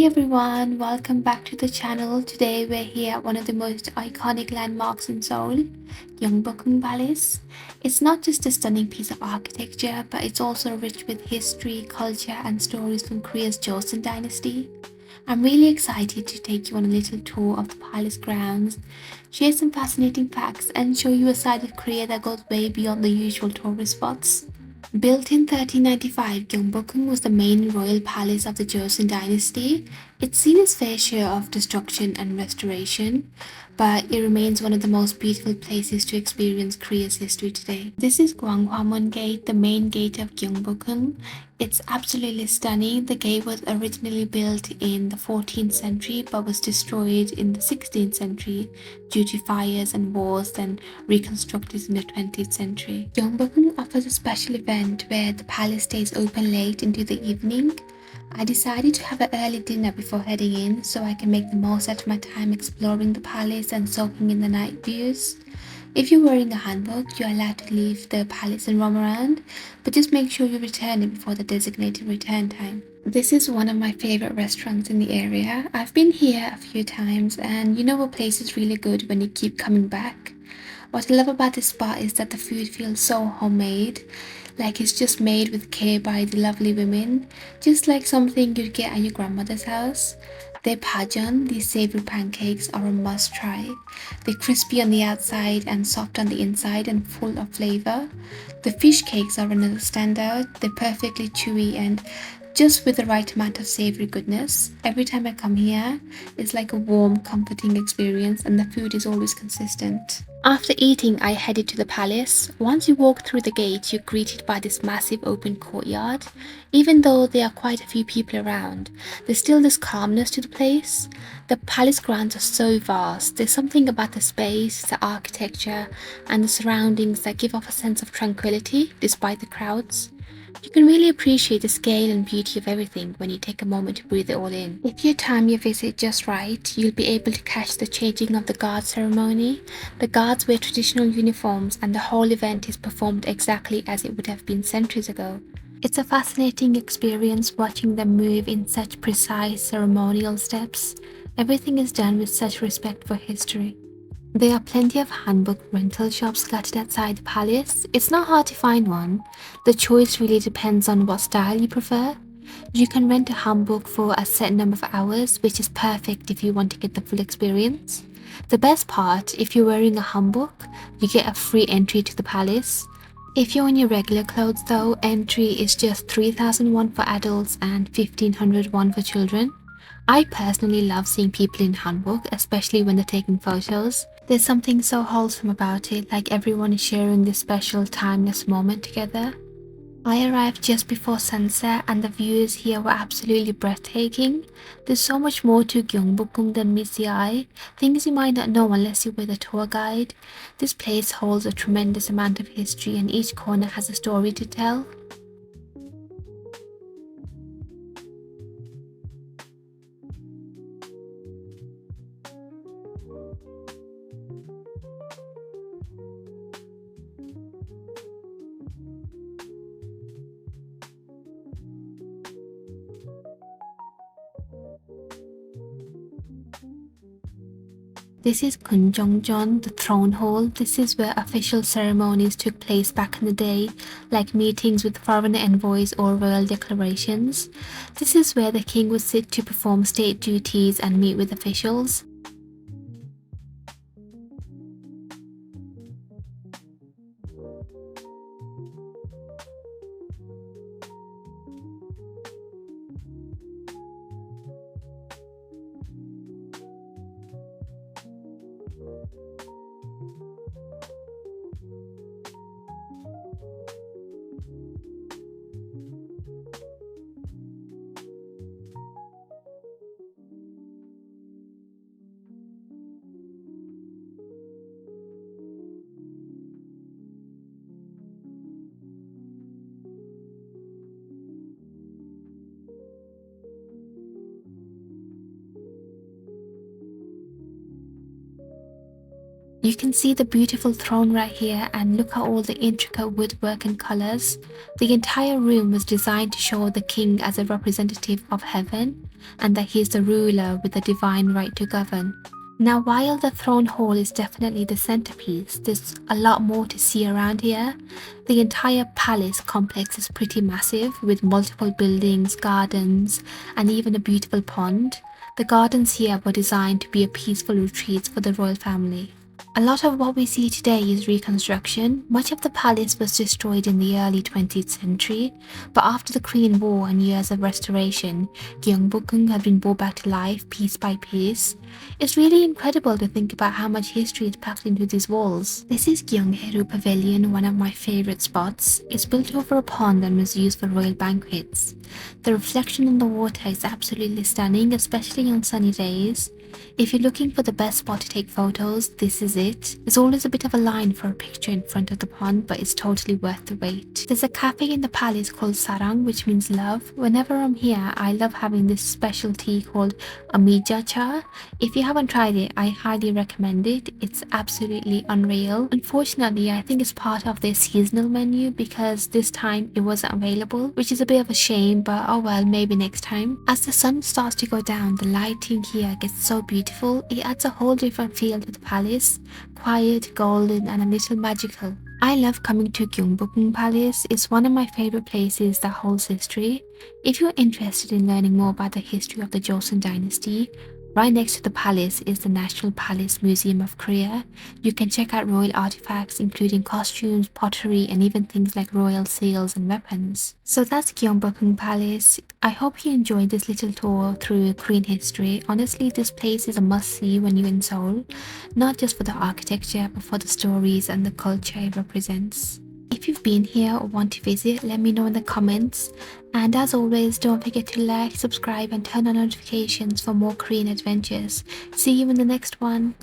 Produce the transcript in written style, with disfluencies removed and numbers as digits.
everyone, welcome back to the channel. Today we're here at one of the most iconic landmarks in Seoul, Gyeongbokgung Palace. It's not just a stunning piece of architecture, but it's also rich with history, culture and stories from Korea's Joseon dynasty. I'm really excited to take you on a little tour of the palace grounds, share some fascinating facts and show you a side of Korea that goes way beyond the usual tourist spots. Built in 1395, Gyeongbokgung was the main royal palace of the Joseon dynasty. It's seen its fair share of destruction and restoration, but it remains one of the most beautiful places to experience Korea's history today. This is Gwanghwamun Gate, the main gate of Gyeongbokgung. It's absolutely stunning. The gate was originally built in the 14th century but was destroyed in the 16th century due to fires and wars, then reconstructed in the 20th century. Gyeongbokgung offers a special event where the palace stays open late into the evening. I decided to have an early dinner before heading in so I can make the most out of my time exploring the palace and soaking in the night views. If you're wearing a hanbok, you're allowed to leave the palace and roam around, but just make sure you return it before the designated return time. This is one of my favorite restaurants in the area. I've been here a few times and you know a place is really good when you keep coming back. What I love about this spot is that the food feels so homemade, like it's just made with care by the lovely women, just like something you'd get at your grandmother's house. Their pajeon, these savory pancakes, are a must try. They're crispy on the outside and soft on the inside and full of flavor. The fish cakes are another standout. They're perfectly chewy and just with the right amount of savory goodness. Every time I come here, it's like a warm, comforting experience and the food is always consistent. After eating, I headed to the palace. Once you walk through the gate, you're greeted by this massive open courtyard. Even though there are quite a few people around, there's still this calmness to the place. The palace grounds are so vast. There's something about the space, the architecture, and the surroundings that give off a sense of tranquility despite the crowds. You can really appreciate the scale and beauty of everything when you take a moment to breathe it all in. If you time your visit just right, you'll be able to catch the changing of the guard ceremony. The guards wear traditional uniforms and the whole event is performed exactly as it would have been centuries ago. It's a fascinating experience watching them move in such precise ceremonial steps. Everything is done with such respect for history. There are plenty of Hanbok rental shops scattered outside the palace. It's not hard to find one. The choice really depends on what style you prefer. You can rent a hanbok for a set number of hours, which is perfect if you want to get the full experience. The best part, if you're wearing a hanbok, you get a free entry to the palace. If you're in your regular clothes though, entry is just 3,000 won for adults and 1,500 won for children. I personally love seeing people in hanbok, especially when they're taking photos. There's something so wholesome about it, like everyone is sharing this special timeless moment together. I arrived just before sunset and the views here were absolutely breathtaking. There's so much more to Gyeongbokgung than meets the eye, things you might not know unless you're with a tour guide. This place holds a tremendous amount of history and each corner has a story to tell. This is Kunjongjeon, the throne hall. This is where official ceremonies took place back in the day, like meetings with foreign envoys or royal declarations. This is where the king would sit to perform state duties and meet with officials. You can see the beautiful throne right here and look at all the intricate woodwork and colours. The entire room was designed to show the king as a representative of heaven. and that he is the ruler with the divine right to govern. Now, while the throne hall is definitely the centerpiece, there's a lot more to see around here. The entire palace complex is pretty massive, with multiple buildings, gardens, and even a beautiful pond. The gardens here were designed to be a peaceful retreat for the royal family. A lot of what we see today is reconstruction. Much of the palace was destroyed in the early 20th century, but after the Korean War and years of restoration, Gyeongbokgung had been brought back to life piece by piece. It's really incredible to think about how much history is packed into these walls. This is Gyeonghaeru Pavilion, one of my favorite spots. It's built over a pond and was used for royal banquets. The reflection in the water is absolutely stunning, especially on sunny days. If you're looking for the best spot to take photos, this is it. There's always a bit of a line for a picture in front of the pond, but it's totally worth the wait. There's a cafe in the palace called Sarang, which means love. Whenever I'm here, I love having this special tea called Amija cha. If you haven't tried it, I highly recommend it. It's absolutely unreal. Unfortunately, I think it's part of their seasonal menu because this time it wasn't available, which is a bit of a shame, but oh well, maybe next time. As the sun starts to go down, the lighting here gets so beautiful. It adds a whole different feel to the palace, quiet, golden, and a little magical. I love coming to Gyeongbokgung Palace. It's one of my favorite places that holds history. If you're interested in learning more about the history of the Joseon dynasty, right next to the palace is the National Palace Museum of Korea. You can check out royal artifacts including costumes, pottery, and even things like royal seals and weapons. So that's Gyeongbokgung Palace. I hope you enjoyed this little tour through Korean history. Honestly, this place is a must-see when you're in Seoul, not just for the architecture, but for the stories and the culture it represents. If you've been here or want to visit, let me know in the comments. And as always, don't forget to like, subscribe, and turn on notifications for more Korean adventures. See you in the next one.